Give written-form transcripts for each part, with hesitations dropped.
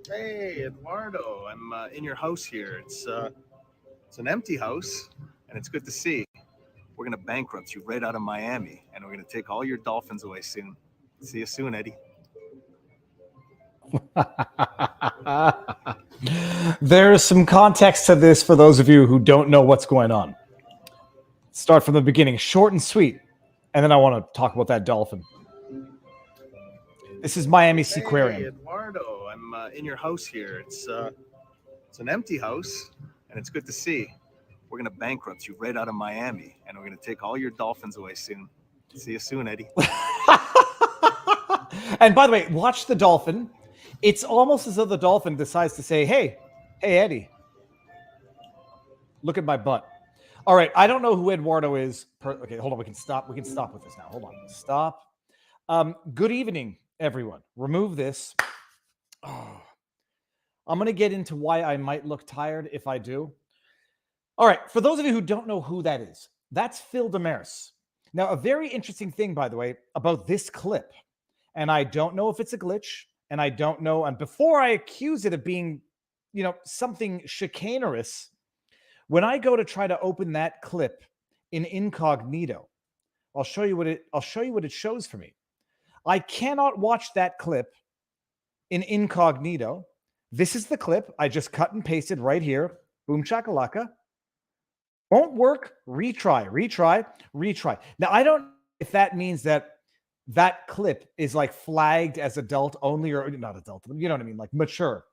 Hey, Eduardo, I'm in your house here. It's an empty house, and it's good to see. We're gonna bankrupt you right out of Miami, and we're gonna take all your dolphins away soon. See you soon, Eddie. There's some context to this for those of you who don't know what's going on. Start from the beginning, short and sweet, and then I want to talk about that dolphin. This is Miami Seaquarium. Hey, Eduardo, I'm in your house here. It's an empty house, and it's good to see. We're gonna bankrupt you right out of Miami, and we're gonna take all your dolphins away soon. See you soon, Eddie. And by the way, watch the dolphin. It's almost as though the dolphin decides to say, hey, Eddie, look at my butt. All right, I don't know who Eduardo is. Okay, hold on. We can stop with this now. Hold on. Stop. Good evening, everyone. Remove this. Oh, I'm going to get into why I might look tired if I do. All right, for those of you who don't know who that is, that's Phil Damaris. Now, a very interesting thing, by the way, about this clip, and I don't know if it's a glitch, and I don't know, and before I accuse it of being, something chicanerous, when I go to try to open that clip in incognito, I'll show you what it shows for me. I cannot watch that clip in incognito. This is the clip I just cut and pasted right here. Boom chakalaka. Won't work. Retry. Now, I don't know if that means that clip is like flagged as adult only, or not adult, you know what I mean, like mature.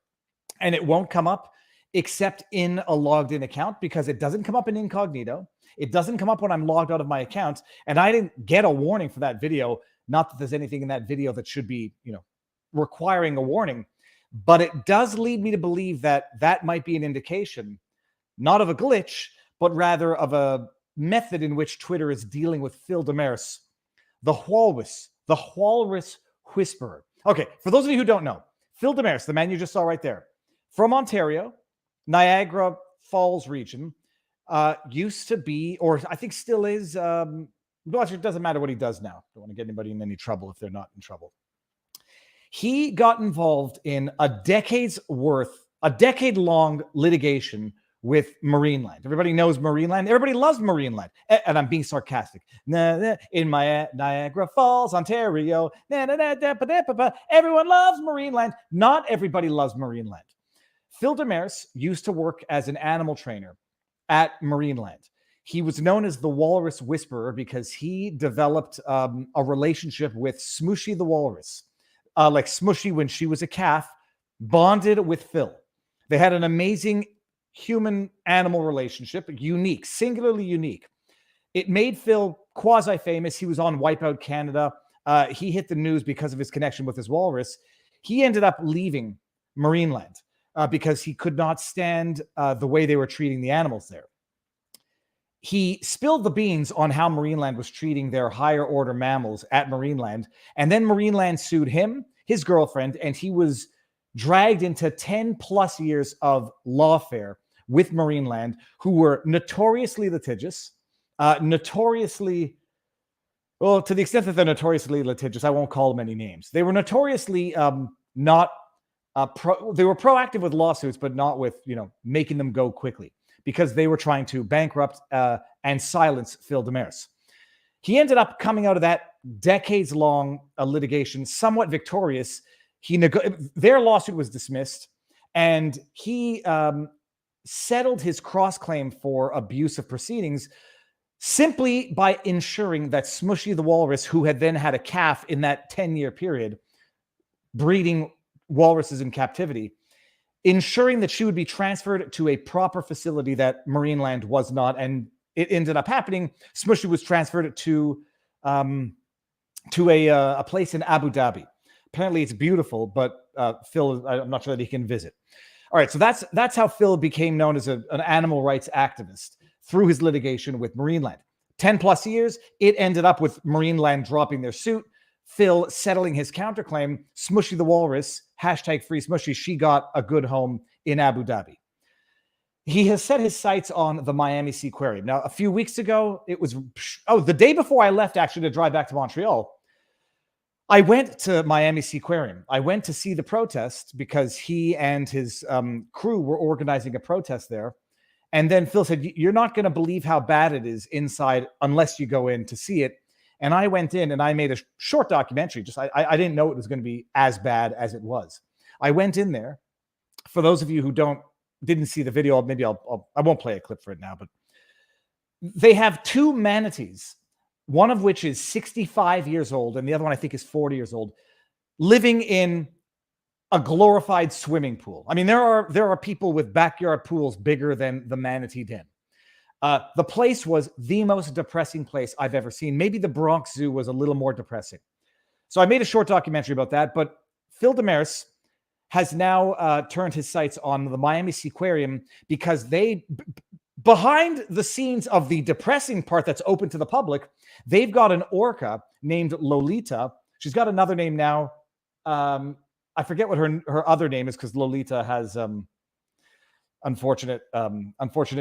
And it won't come up except in a logged in account, because it doesn't come up in incognito. It doesn't come up when I'm logged out of my account. And I didn't get a warning for that video. Not that there's anything in that video that should be, requiring a warning, but it does lead me to believe that might be an indication, not of a glitch, but rather of a method in which Twitter is dealing with Phil Damaris, the walrus whisperer. Okay, for those of you who don't know, Phil Damaris, the man you just saw right there, from Ontario, Niagara Falls region, used to be, or I think still is, well, it doesn't matter what he does now. Don't want to get anybody in any trouble if they're not in trouble. He got involved in a decade-long litigation with Marineland. Everybody knows Marineland. Everybody loves Marineland. And I'm being sarcastic. In my Niagara Falls, Ontario. Everyone loves Marineland. Not everybody loves Marineland. Phil Damaris used to work as an animal trainer at Marineland. He was known as the Walrus Whisperer because he developed a relationship with Smooshy the Walrus. Like Smooshy, when she was a calf, bonded with Phil. They had an amazing human-animal relationship, unique, singularly unique. It made Phil quasi-famous. He was on Wipeout Canada. He hit the news because of his connection with his walrus. He ended up leaving Marineland because he could not stand the way they were treating the animals there. He spilled the beans on how Marineland was treating their higher-order mammals at Marineland, and then Marineland sued him, his girlfriend, and he was dragged into 10-plus years of lawfare with Marineland, who were notoriously litigious, to the extent that they're notoriously litigious, I won't call them any names. They were notoriously they were proactive with lawsuits, but not with, making them go quickly, because they were trying to bankrupt and silence Phil Damaris. He ended up coming out of that decades-long litigation somewhat victorious. Their lawsuit was dismissed, and he settled his cross-claim for abusive proceedings simply by ensuring that Smooshy the Walrus, who had then had a calf in that 10-year period, breeding walruses in captivity, ensuring that she would be transferred to a proper facility that Marineland was not, and it ended up happening. Smooshy was transferred to a place in Abu Dhabi. Apparently it's beautiful, but Phil, I'm not sure that he can visit. All right, so that's how Phil became known as an animal rights activist, through his litigation with Marineland. 10-plus years, it ended up with Marineland dropping their suit, Phil settling his counterclaim, Smooshy the Walrus, #free Smooshy, she got a good home in Abu Dhabi. He has set his sights on the Miami Seaquarium. Now, a few weeks ago, it was, the day before I left actually to drive back to Montreal, I went to Miami Seaquarium. I went to see the protest because he and his crew were organizing a protest there. And then Phil said, "You're not going to believe how bad it is inside unless you go in to see it." And I went in and I made a short documentary. Just I didn't know it was going to be as bad as it was. I went in there. For those of you who didn't see the video, maybe I won't play a clip for it now, but they have two manatees, one of which is 65 years old and the other one I think is 40 years old, living in a glorified swimming pool. I mean, there are people with backyard pools bigger than the manatee den. The place was the most depressing place I've ever seen. Maybe the Bronx Zoo was a little more depressing. So I made a short documentary about that, but Phil Damaris has now turned his sights on the Miami Seaquarium because behind the scenes of the depressing part that's open to the public, they've got an orca named Lolita. She's got another name now. I forget what her other name is because Lolita has unfortunate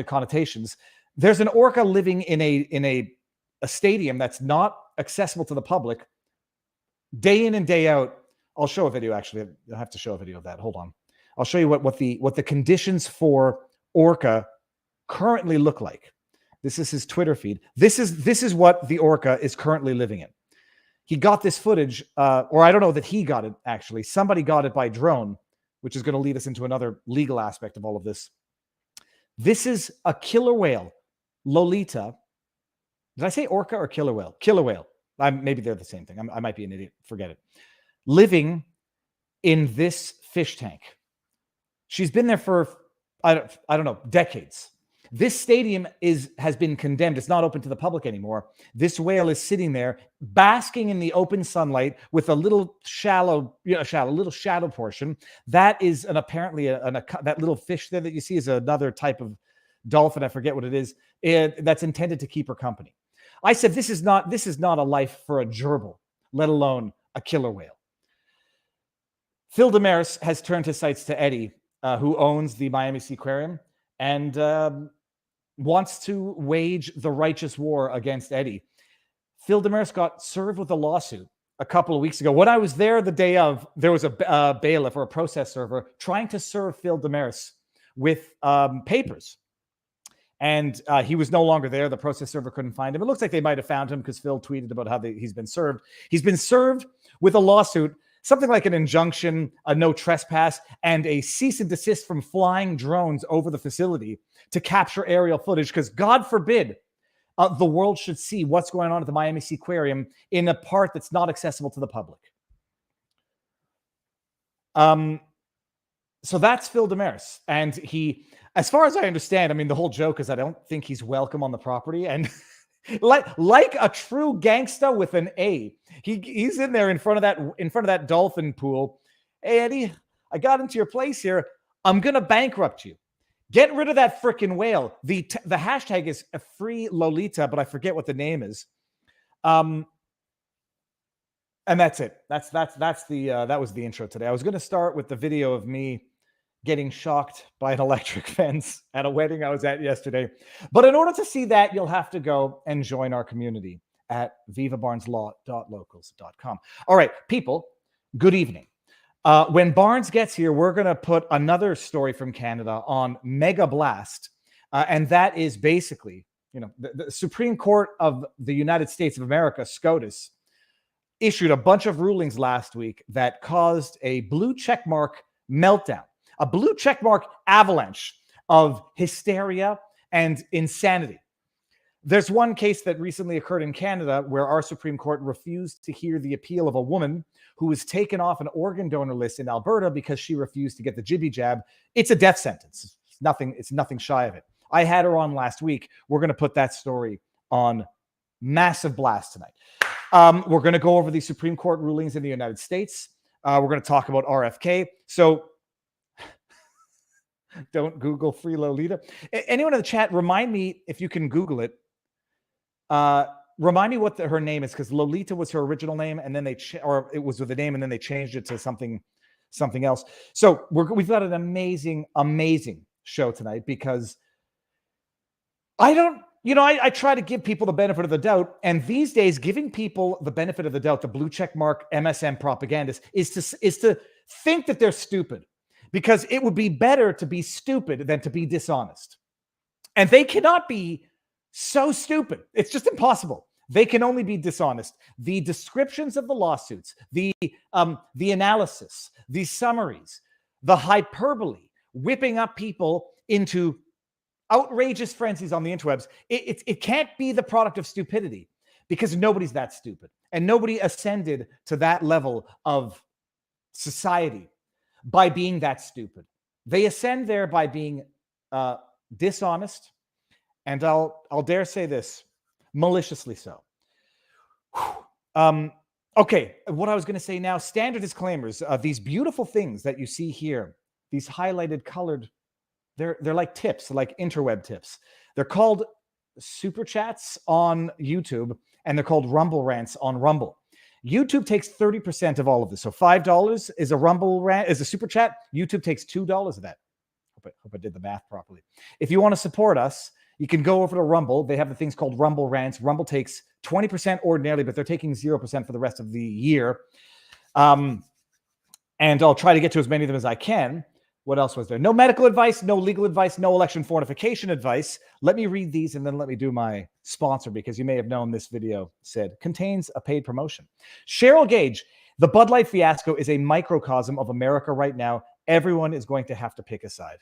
connotations. There's an orca living in a stadium that's not accessible to the public day in and day out. I'll show a video, actually. I'll have to show a video of that. Hold on. I'll show you what the conditions for orca currently look like. This is his Twitter feed. This is what the orca is currently living in. He got this footage, or I don't know that he got it, actually. Somebody got it by drone, which is going to lead us into another legal aspect of all of this. This is a killer whale, Lolita. Did I say orca or killer whale? Killer whale. Maybe they're the same thing. I might be an idiot. Forget it. Living in this fish tank. She's been there for, I don't know, decades. This stadium has been condemned. It's not open to the public anymore. This whale is sitting there basking in the open sunlight with a little shallow portion. That is apparently that little fish there that you see is another type of dolphin. I forget what it is. That's intended to keep her company. I said, this is not a life for a gerbil, let alone a killer whale. Phil Damaris has turned his sights to Eddie, who owns the Miami Seaquarium, and wants to wage the righteous war against Eddie. Phil Damaris got served with a lawsuit a couple of weeks ago. When I was there the day of, there was a bailiff or a process server trying to serve Phil Damaris with papers. And he was no longer there. The process server couldn't find him. It looks like they might have found him because Phil tweeted about how he's been served. He's been served with a lawsuit, something like an injunction, a no trespass, and a cease and desist from flying drones over the facility to capture aerial footage, because God forbid the world should see what's going on at the Miami Seaquarium in a part that's not accessible to the public. So that's Phil Damaris. And he, as far as I understand, I mean, the whole joke is I don't think he's welcome on the property. And like a true gangsta with an A, he's in there in front of that dolphin pool. Hey, Eddie, I got into your place here. I'm going to bankrupt you. Get rid of that freaking whale. The hashtag is a free Lolita, but I forget what the name is. And that's it. That was the intro today. I was going to start with the video of me getting shocked by an electric fence at a wedding I was at yesterday. But in order to see that, you'll have to go and join our community at vivabarneslaw.locals.com. All right, people, good evening. When Barnes gets here, we're going to put another story from Canada on Mega Blast. And that is basically, the Supreme Court of the United States of America, SCOTUS, issued a bunch of rulings last week that caused a blue checkmark meltdown, a blue checkmark avalanche of hysteria and insanity. There's one case that recently occurred in Canada where our Supreme Court refused to hear the appeal of a woman who was taken off an organ donor list in Alberta because she refused to get the jibby jab. It's a death sentence. It's nothing shy of it. I had her on last week. We're going to put that story on massive blast tonight. We're going to go over the Supreme Court rulings in the United States. We're going to talk about RFK. So don't Google free Lolita. Anyone in the chat, remind me if you can Google it. Remind me what her name is, because Lolita was her original name, and then or it was with a name, and then they changed it to something else. So we've got an amazing show tonight, because I don't you know, I try to give people the benefit of the doubt. And these days, giving people the benefit of the doubt, the blue check mark MSM propagandists, is to think that they're stupid, because it would be better to be stupid than to be dishonest. And they cannot be so stupid. It's just impossible. They can only be dishonest. The descriptions of the lawsuits, the analysis, the summaries, the hyperbole, whipping up people into outrageous frenzies on the interwebs, it can't be the product of stupidity, because nobody's that stupid. And nobody ascended to that level of society by being that stupid. They ascend there by being dishonest, and I'll dare say this, maliciously so. Okay, what I was going to say now, standard disclaimers. These beautiful things that you see here, these highlighted, colored, they're like tips, like interweb tips. They're called super chats on YouTube, and they're called Rumble rants on Rumble. YouTube takes 30% of all of this. So $5 is a Rumble rant, is a super chat. YouTube takes $2 of that. Hope I did the math properly. If you want to support us, you can go over to Rumble. They have the things called Rumble rants. Rumble takes 20% ordinarily, but they're taking 0% for the rest of the year. And I'll try to get to as many of them as I can. What else was there? No medical advice, no legal advice, no election fortification advice. Let me read these and then let me do my sponsor, because you may have known this video said contains a paid promotion. Cheryl Gage, the Bud Light fiasco is a microcosm of America right now. Everyone is going to have to pick a side.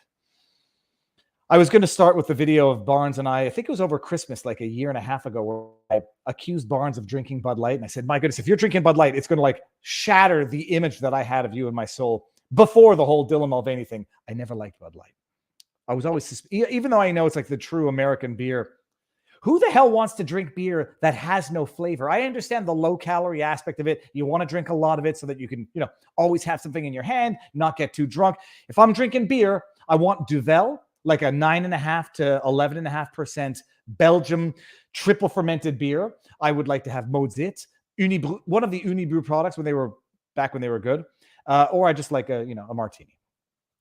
I was going to start with the video of Barnes and I think it was over Christmas, like a year and a half ago, where I accused Barnes of drinking Bud Light. And I said, my goodness, if you're drinking Bud Light, it's going to like shatter the image that I had of you in my soul. Before the whole Dylan Mulvaney thing, I never liked Bud Light. I was always, even though I know it's like the true American beer, who the hell wants to drink beer that has no flavor? I understand the low calorie aspect of it. You want to drink a lot of it so that you can, always have something in your hand, not get too drunk. If I'm drinking beer, I want Duvel, like a 9.5 to 11.5% Belgium triple fermented beer. I would like to have Mozit, Unibrew, one of the Unibrew products when they were good. Or I just like a martini.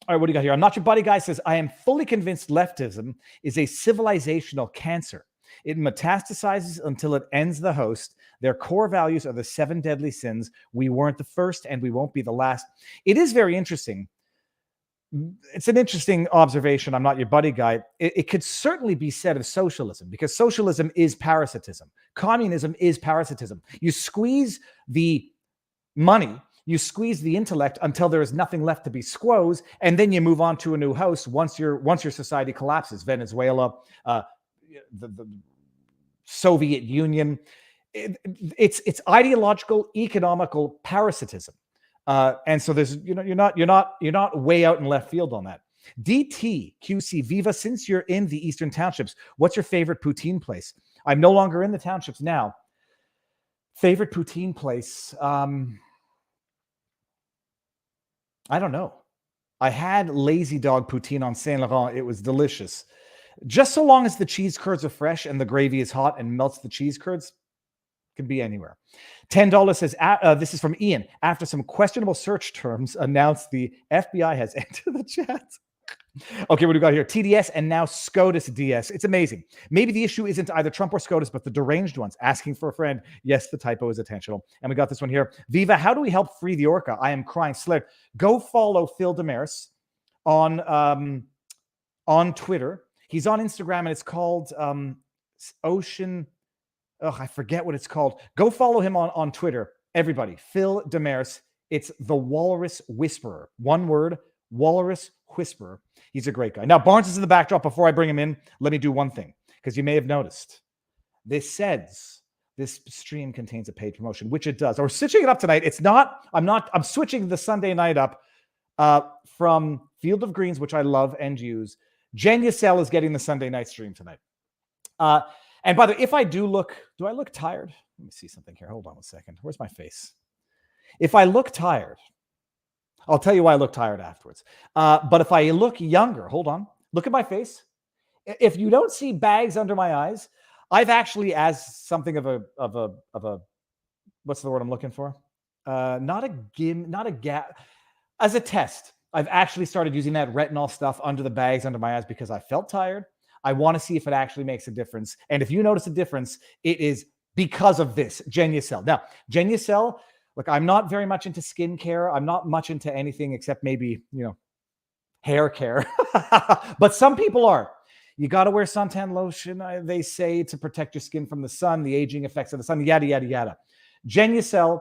All right, what do you got here? I'm Not Your Buddy Guy says, I am fully convinced leftism is a civilizational cancer. It metastasizes until it ends the host. Their core values are the 7 deadly sins. We weren't the first and we won't be the last. It is very interesting. It's an interesting observation. I'm Not Your Buddy Guy. It could certainly be said of socialism, because socialism is parasitism. Communism is parasitism. You squeeze the money, you squeeze the intellect until there is nothing left to be squoze, and then you move on to a new house once your society collapses. Venezuela, the Soviet Union. It's ideological, economical parasitism. And so there's, you're not way out in left field on that. DTQC Viva, since you're in the Eastern Townships, what's your favorite poutine place? I'm no longer in the townships now. Favorite poutine place? I don't know. I had Lazy Dog poutine on Saint Laurent. It was delicious. Just so long as the cheese curds are fresh and the gravy is hot and melts the cheese curds, can be anywhere. $10 says, this is from Ian. After some questionable search terms announced, the FBI has entered the chat. Okay, what do we got here? TDS and now SCOTUS DS. It's amazing. Maybe the issue isn't either Trump or SCOTUS, but the deranged ones asking for a friend. Yes, the typo is intentional. And we got this one here. Viva, how do we help free the orca? I am crying. Slayer. Go follow Phil Damaris on Twitter. He's on Instagram, and it's called Ocean. I forget what it's called. Go follow him on Twitter. Everybody, Phil Damaris. It's the Walrus Whisperer. One word, Walrus Whisperer. He's a great guy. Now, Barnes is in the backdrop. Before I bring him in, let me do one thing, because you may have noticed. This says this stream contains a paid promotion, which it does. We're switching it up tonight. I'm switching the Sunday night up from Field of Greens, which I love and use. Jen Yassel is getting the Sunday night stream tonight. And by the way, if I do I look tired? Let me see something here. Hold on a second. Where's my face? If I look tired, I'll tell you why I look tired afterwards. But if I look younger, hold on. Look at my face. If you don't see bags under my eyes, I've actually, as something of a what's the word I'm looking for? Not a gap. As a test, I've actually started using that retinol stuff under the bags under my eyes because I felt tired. I want to see if it actually makes a difference. And if you notice a difference, it is because of this Genucel. Now, Genucel, look, I'm not very much into skincare. I'm not much into anything except maybe, hair care. But some people are. You got to wear suntan lotion, they say, to protect your skin from the sun, the aging effects of the sun, yada, yada, yada. Genucel,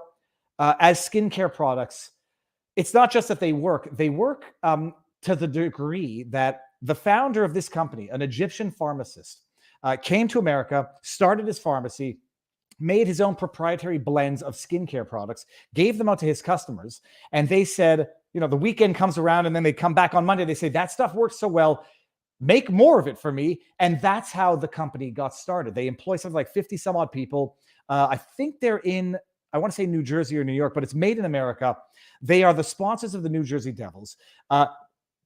as skincare products, it's not just that they work. They work to the degree that the founder of this company, an Egyptian pharmacist, came to America, started his pharmacy, made his own proprietary blends of skincare products, gave them out to his customers, and they said, the weekend comes around and then they come back on Monday. They say, that stuff works so well, make more of it for me. And that's how the company got started. They employ something like 50 some odd people. I think they're in, I want to say New Jersey or New York, but it's made in America. They are the sponsors of the New Jersey Devils.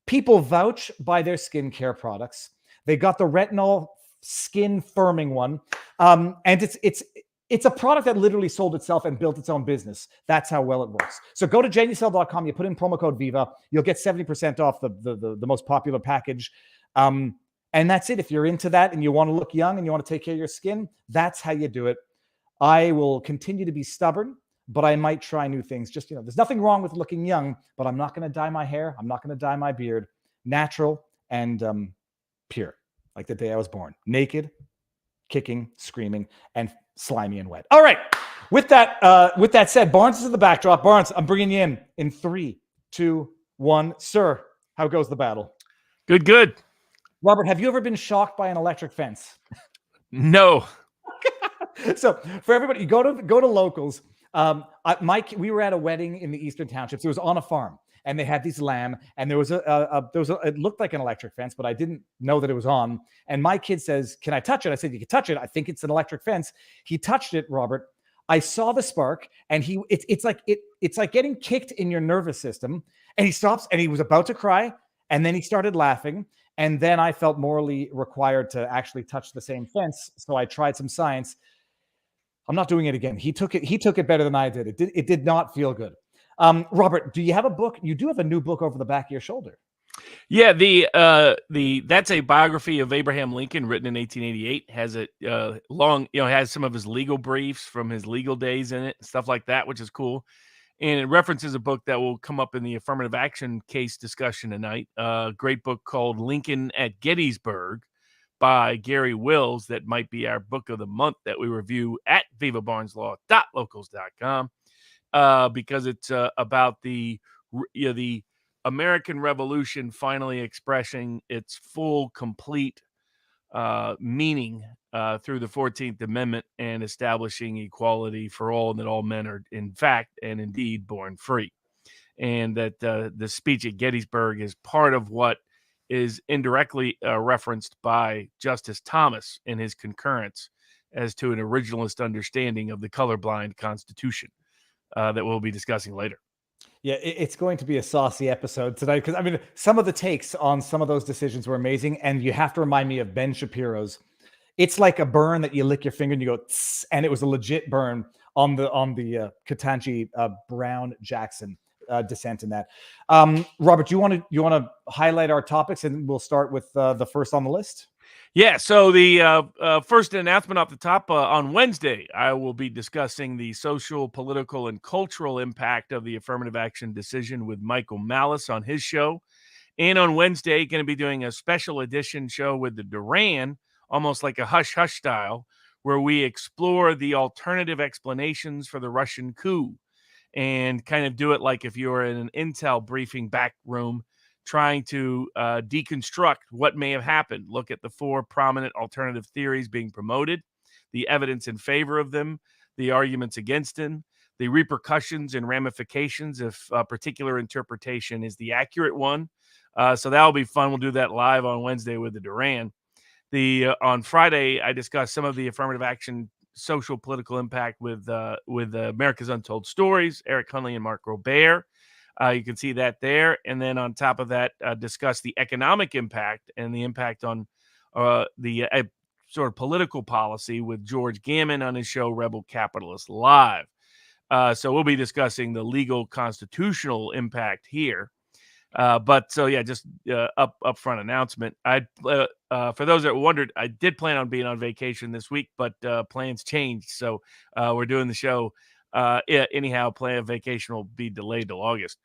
People vouch by their skincare products. They got the retinol skin firming one. And it's a product that literally sold itself and built its own business. That's how well it works. So go to genucel.com. You put in promo code VIVA. You'll get 70% off the most popular package. And that's it. If you're into that and you want to look young and you want to take care of your skin, that's how you do it. I will continue to be stubborn, but I might try new things. Just, there's nothing wrong with looking young, but I'm not going to dye my hair. I'm not going to dye my beard. Natural and pure, like the day I was born. Naked, kicking, screaming, and slimy and wet. All right. With that said, Barnes is in the backdrop. Barnes, I'm bringing you in 3, 2, 1. Sir, how goes the battle? Good. Robert, have you ever been shocked by an electric fence? No. So for everybody, you go to locals. We were at a wedding in the Eastern Townships. It was on a farm, and they had these lamb, and there was it looked like an electric fence, but I didn't know that it was on. And my kid says, "Can I touch it?" I said, "You can touch it. I think it's an electric fence." He touched it, Robert. I saw the spark, and it's like getting kicked in your nervous system. And he stops, and he was about to cry, and then he started laughing. And then I felt morally required to actually touch the same fence, so I tried some science. I'm not doing it again. He took it better than I did. It did not feel good. Robert, do you have a book? You do have a new book over the back of your shoulder. Yeah, that's a biography of Abraham Lincoln written in 1888. Has a long, has some of his legal briefs from his legal days in it, stuff like that, which is cool. And it references a book that will come up in the affirmative action case discussion tonight. A great book called Lincoln at Gettysburg by Gary Wills. That might be our book of the month that we review at vivabarneslaw.locals.com because it's about the American Revolution finally expressing its full, complete meaning through the 14th Amendment and establishing equality for all, and that all men are, in fact and indeed, born free. And that the speech at Gettysburg is part of what is indirectly referenced by Justice Thomas in his concurrence as to an originalist understanding of the colorblind Constitution that we'll be discussing later. Yeah, it's going to be a saucy episode tonight because, some of the takes on some of those decisions were amazing. And you have to remind me of Ben Shapiro's. It's like a burn that you lick your finger and you go, tss, and it was a legit burn on the Ketanji Brown Jackson dissent in that. Robert, you want to highlight our topics, and we'll start with the first on the list? Yeah, so the first announcement off the top, on Wednesday, I will be discussing the social, political, and cultural impact of the affirmative action decision with Michael Malice on his show. And on Wednesday, going to be doing a special edition show with the Duran, almost like a hush-hush style, where we explore the alternative explanations for the Russian coup and kind of do it like if you were in an intel briefing back room trying to deconstruct what may have happened. Look at the 4 prominent alternative theories being promoted, the evidence in favor of them, the arguments against them, the repercussions and ramifications if a particular interpretation is the accurate one. So that'll be fun. We'll do that live on Wednesday with the Duran. On Friday, I discussed some of the affirmative action social political impact with America's Untold Stories, Eric Hunley and Mark Robert. You can see that there. And then on top of that, discuss the economic impact and the impact on the sort of political policy with George Gammon on his show, Rebel Capitalist Live. So we'll be discussing the legal constitutional impact here. But so yeah, just upfront announcement. For those that wondered, I did plan on being on vacation this week, but plans changed, so we're doing the show. Anyhow, plan vacation will be delayed till August.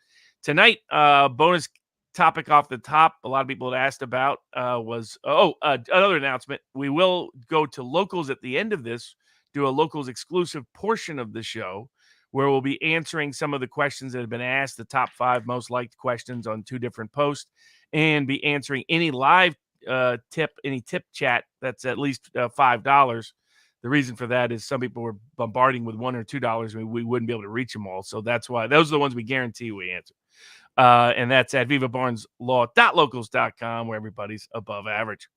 Tonight, bonus topic off the top. A lot of people had asked about was another announcement. We will go to locals at the end of this, do a locals exclusive portion of the show, where we'll be answering some of the questions that have been asked, the top 5 most liked questions on 2 different posts, and be answering any live tip chat that's at least $5. The reason for that is some people were bombarding with $1 or $2, and we wouldn't be able to reach them all. So that's why those are the ones we guarantee we answer. And that's at vivabarneslaw.locals.com, where everybody's above average.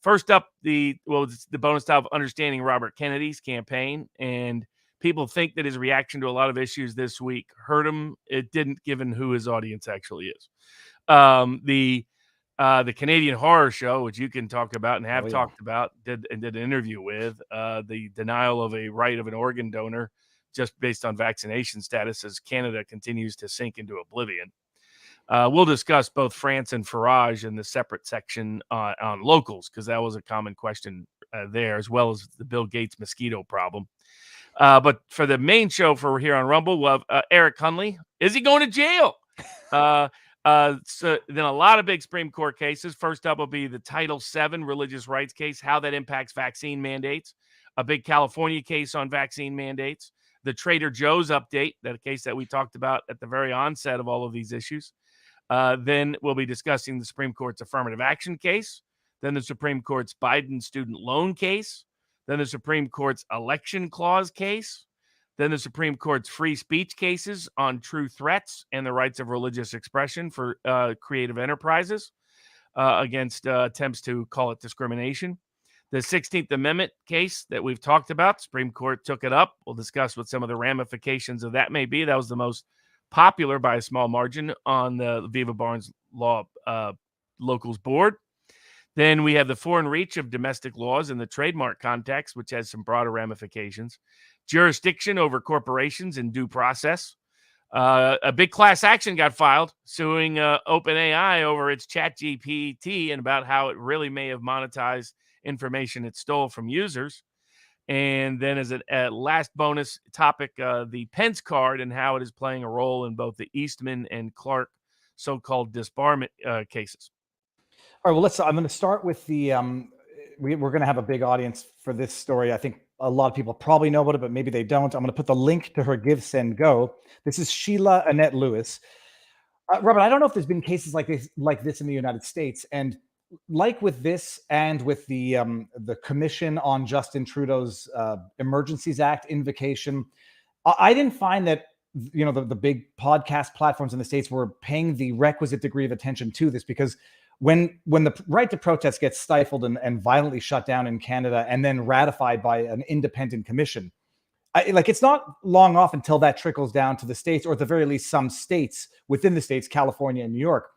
First up, the bonus top of understanding Robert Kennedy's campaign, and people think that his reaction to a lot of issues this week hurt him. It didn't, given who his audience actually is. The Canadian Horror Show, which you can talk about and have talked about, did an interview with the denial of a right of an organ donor just based on vaccination status as Canada continues to sink into oblivion. We'll discuss both France and Farage in the separate section on locals, because that was a common question there, as well as the Bill Gates mosquito problem. But for the main show for here on Rumble, we'll have Eric Hunley. Is he going to jail? So then a lot of big Supreme Court cases. First up will be the Title VII religious rights case, how that impacts vaccine mandates. A big California case on vaccine mandates. The Trader Joe's update, that case that we talked about at the very onset of all of these issues. Then we'll be discussing the Supreme Court's affirmative action case. Then the Supreme Court's Biden student loan case. Then the Supreme Court's election clause case. Then the Supreme Court's free speech cases on true threats and the rights of religious expression for creative enterprises against attempts to call it discrimination. The 16th Amendment case that we've talked about, Supreme Court took it up. We'll discuss what some of the ramifications of that may be. That was the most popular by a small margin on the Viva Barnes Law Locals Board. Then we have the foreign reach of domestic laws in the trademark context, which has some broader ramifications. Jurisdiction over corporations and due process. A big class action got filed suing OpenAI over its ChatGPT and about how it really may have monetized information it stole from users. And then as a last bonus topic, the Pence card and how it is playing a role in both the Eastman and Clark so-called disbarment cases. All right, well, I'm going to start with the, we're going to have a big audience for this story. I think a lot of people probably know about it, but maybe they don't. I'm going to put the link to her Give, Send, Go. This is Sheila Annette Lewis. Robert, I don't know if there's been cases like this in the United States. And like with this and with the Commission on Justin Trudeau's Emergencies Act invocation, I didn't find that, you know, the big podcast platforms in the States were paying the requisite degree of attention to this, because when the right to protest gets stifled and violently shut down in Canada and then ratified by an independent commission, it's not long off until that trickles down to the states, or at the very least some states within the states, California and New York.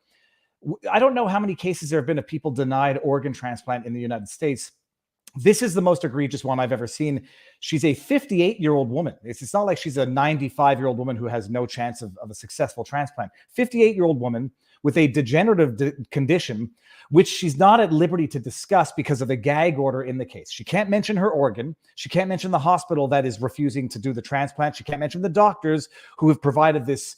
I don't know how many cases there have been of people denied organ transplant in the United States. This is the most egregious one I've ever seen. She's a 58-year-old woman. It's not like she's a 95-year-old woman who has no chance of a successful transplant. 58-year-old woman with a degenerative condition, which she's not at liberty to discuss because of the gag order in the case. She can't mention her organ. She can't mention the hospital that is refusing to do the transplant. She can't mention the doctors who have provided this,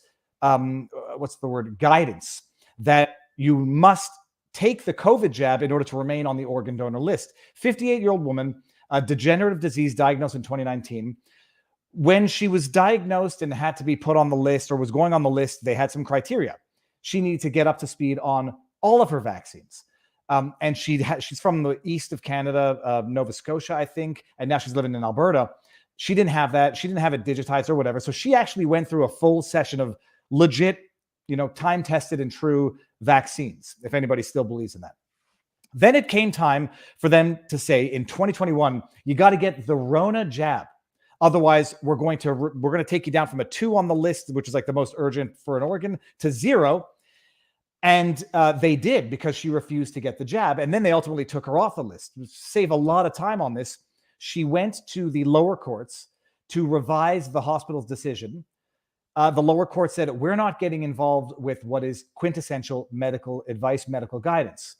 guidance that you must take the COVID jab in order to remain on the organ donor list. 58-year-old woman, a degenerative disease diagnosed in 2019. When she was diagnosed and had to be put on the list, or was going on the list, they had some criteria. She needed to get up to speed on all of her vaccines. And she's from the east of Canada, Nova Scotia, I think, and now she's living in Alberta. She didn't have that. She didn't have it digitized or whatever. So she actually went through a full session of legit, time-tested and true vaccines, if anybody still believes in that. Then it came time for them to say, in 2021, you got to get the Rona jab. Otherwise, we're going to take you down from a 2 on the list, which is like the most urgent for an organ, to 0. And they did, because she refused to get the jab. And then they ultimately took her off the list. Save a lot of time on this. She went to the lower courts to revise the hospital's decision. the lower court said, we're not getting involved with what is quintessential medical advice, medical guidance.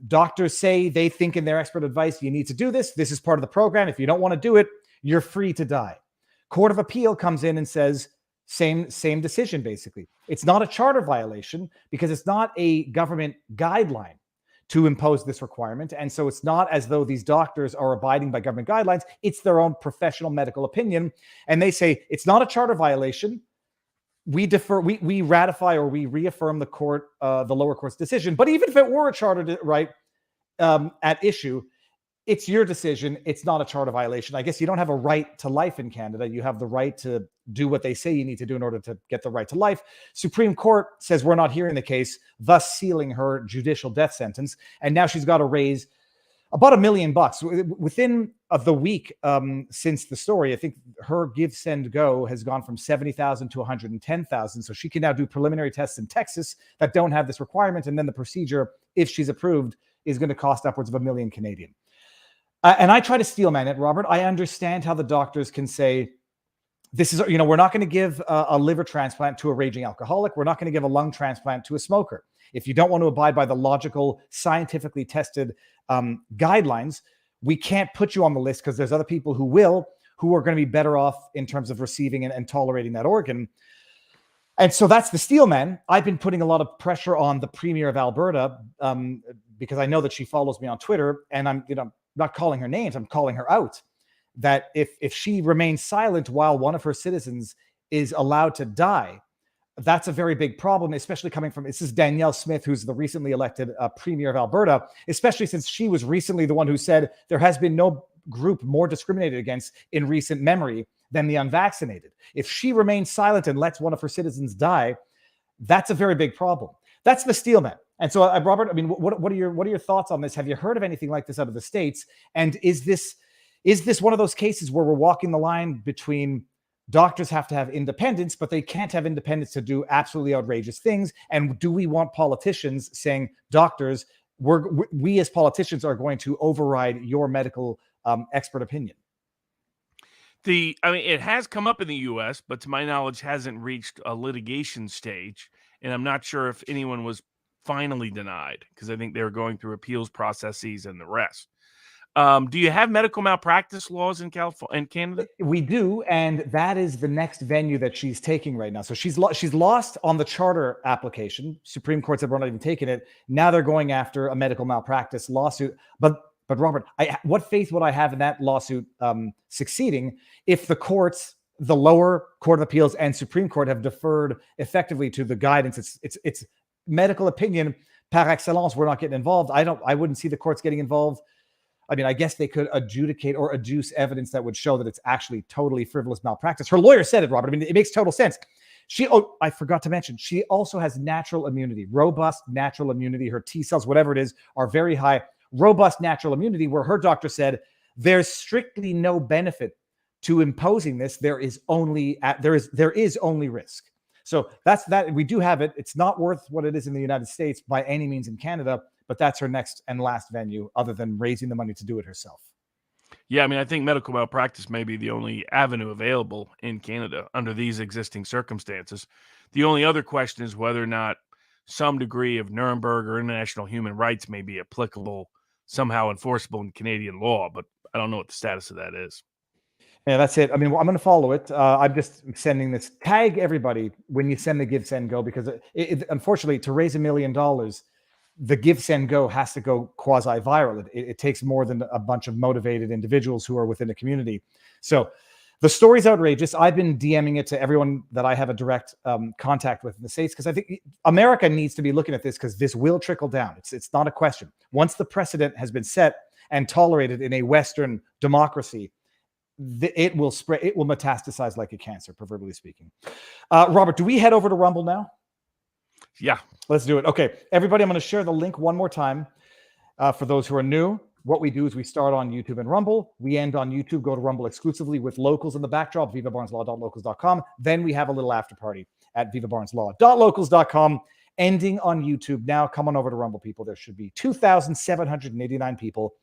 Doctors say they think in their expert advice, you need to do this. This is part of the program. If you don't want to do it, you're free to die. Court of Appeal comes in and says, same decision, basically. It's not a charter violation because it's not a government guideline to impose this requirement. And so it's not as though these doctors are abiding by government guidelines. It's their own professional medical opinion. And they say it's not a charter violation. We defer, we ratify or we reaffirm the lower court's decision. But even if it were a charter right at issue, it's your decision. It's not a charter violation. I guess you don't have a right to life in Canada. You have the right to do what they say you need to do in order to get the right to life. Supreme Court says we're not hearing the case, thus sealing her judicial death sentence. And now she's got to raise about $1 million within the week since the story. I think her give, send, go has gone from 70,000 to 110,000. So she can now do preliminary tests in Texas that don't have this requirement. And then the procedure, if she's approved, is going to cost upwards of $1 million Canadian. And I try to steelman it, Robert. I understand how the doctors can say, this is, we're not going to give a liver transplant to a raging alcoholic. We're not going to give a lung transplant to a smoker. If you don't want to abide by the logical, scientifically tested guidelines, we can't put you on the list because there's other people who are going to be better off in terms of receiving and tolerating that organ. And so that's the steelman. I've been putting a lot of pressure on the Premier of Alberta because I know that she follows me on Twitter, and I'm not calling her names, I'm calling her out, that if she remains silent while one of her citizens is allowed to die, that's a very big problem, especially coming from, this is Danielle Smith, who's the recently elected Premier of Alberta, especially since she was recently the one who said there has been no group more discriminated against in recent memory than the unvaccinated. If she remains silent and lets one of her citizens die, that's a very big problem. That's the steelman. And so, Robert, I mean, what are your thoughts on this? Have you heard of anything like this out of the States? And is this one of those cases where we're walking the line between doctors have to have independence, but they can't have independence to do absolutely outrageous things? And do we want politicians saying, doctors, we as politicians are going to override your medical expert opinion? It has come up in the U.S., but to my knowledge, hasn't reached a litigation stage. And I'm not sure if anyone was finally denied because I think they were going through appeals processes and the rest. Do you have medical malpractice laws in California and Canada? We do, and that is the next venue that she's taking right now. So she's lost on the charter application. Supreme Court said we're not even taking it. Now they're going after a medical malpractice lawsuit. But Robert, what faith would I have in that lawsuit succeeding if the courts, the lower Court of Appeals and Supreme Court, have deferred effectively to the guidance? It's medical opinion par excellence. We're not getting involved. I wouldn't see the courts getting involved. I mean, I guess they could adjudicate or adduce evidence that would show that it's actually totally frivolous malpractice. Her lawyer said it, Robert. I mean, it makes total sense. I forgot to mention, she also has natural immunity, robust natural immunity. Her T cells, whatever it is, are very high. Robust natural immunity, where her doctor said there's strictly no benefit to imposing this. There is only risk. So that's that. We do have it. It's not worth what it is in the United States by any means in Canada, but that's her next and last venue other than raising the money to do it herself. Yeah, I mean, I think medical malpractice may be the only avenue available in Canada under these existing circumstances. The only other question is whether or not some degree of Nuremberg or international human rights may be applicable, somehow enforceable in Canadian law, but I don't know what the status of that is. Yeah, that's it. I mean, I'm going to follow it. I'm just sending this. Tag everybody when you send the Give, Send, Go, because unfortunately, to raise $1 million, the Give, Send, Go has to go quasi-viral. It takes more than a bunch of motivated individuals who are within the community. So the story's outrageous. I've been DMing it to everyone that I have a direct contact with in the States because I think America needs to be looking at this because this will trickle down. It's not a question. Once the precedent has been set and tolerated in a Western democracy, it will spread. It will metastasize like a cancer, proverbially speaking. Robert, do we head over to Rumble now? Yeah. Let's do it. Okay, everybody, I'm going to share the link one more time for those who are new. What we do is we start on YouTube and Rumble. We end on YouTube, go to Rumble exclusively with locals in the backdrop, vivabarneslaw.locals.com. Then we have a little after party at vivabarneslaw.locals.com, ending on YouTube. Now come on over to Rumble, people. There should be 2,789 people